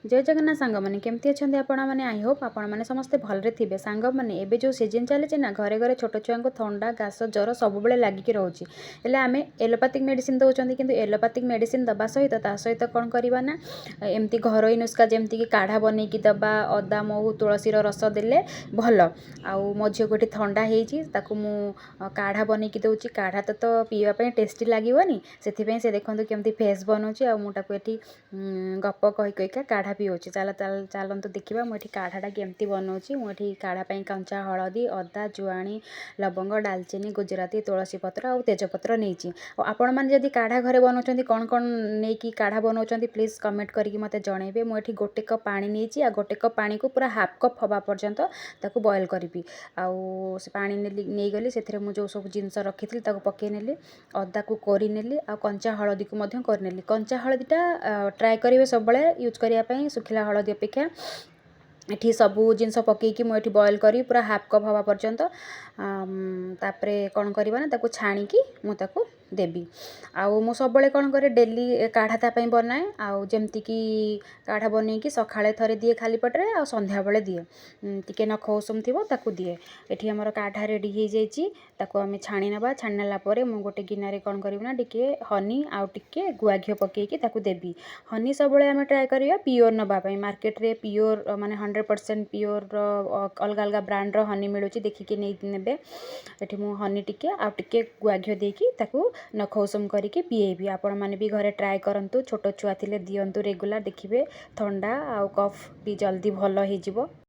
जय जगन्नाथ सांग मैंने केमती अच्छा आपण मैंने आई होप आपण मैंने समस्ते भलरे थे सांग मैंने एबे जो सीजन चली ना घरे घरे छोट छुआ को थंडा घास ज्वर सब बेले लगिक रोचे हेल्ले आम एलोपैथिक मेडिसिन दौरान कि एलोपैथिक मेडिसिन दबा सहित कौन करवा ना एमती घरोई नुस्खा जमती कि काढ़ा बनईकी दबा अदा महु तुलसीर रस देले भल आउ मो झील गोटे थंडा होती मु काढ़ा बनईकी दौची काढ़ा तो पीवाई टेस्टी लगवानी से देखो केमती फेस बनाऊँगी आ मुझे गप कही कहीका काढ़ा पीऊँगी चलतु देखा मुझे काढ़ाटा केमती बनाऊँगी मुझे काढ़ा कंचा हलदी अदा जुआणी लवंग डालचीनी गुजराती तुलसी पत्र और तेजपत्र नहीं आपण मैंने जब काढ़ा घरे बनाऊँ कौन कौन नहीं कि काढ़ा बनाऊँ प्लीज कमेंट करके मत जनइबे मुझे गोटे कप पानी नहीं गोटे कप पानी को पूरा हाफ कप हवा पर्यंत ताकू बॉयल करी आउ से पानी नहीं गली से जो सब जिनस रखी पकई नेली अदा को कोरी नेली आ कंचा हलदी को करनेली कंचा हलदीटा ट्राए करेंगे सब यूज करने सुखिला हलदी अपेक्षा एठी सबू जिनस पकईकी मुझे बॉयल करी पूरा हाफ कप हवा पर्यंत तापरे कौन करवा ना ताकू छाणीकी मुझे देवी आउ मु सब कौन करे डेली काढ़ा तापाई बनाए आउ जमती कि काढ़ा बनईकी सकाळे थरे दिए खाली पटरे आ संध्या बेले दिए टिके नख उषुम थी ताकू दिए एठी हमर काढ़ा रेडी हो जाइए ताकू आम छाणी नवा छाणी नेला परे मु गोटे गिनारे कौन करना टिके हनी आउ टिके गुआ घिओ पकईकी ताकू देवी हनी सब आम ट्राए करिया पियोर नवाई मार्केट रे पियोर माने 100% पियोर अलग अलग ब्रांड रो हनी मिलूची देखिकी नहीं नेबे एठी मु हनी टिके आउ टिके गुआ घिओ देकी ताकू नख उषुम करके पीएबी आपण मैंने भी घरे ट्राए करंतु छोट छुआ थिले दियंतु रेगुलर देखिबे थंडा आउ कफ भी जल्दी भल हो जिवो।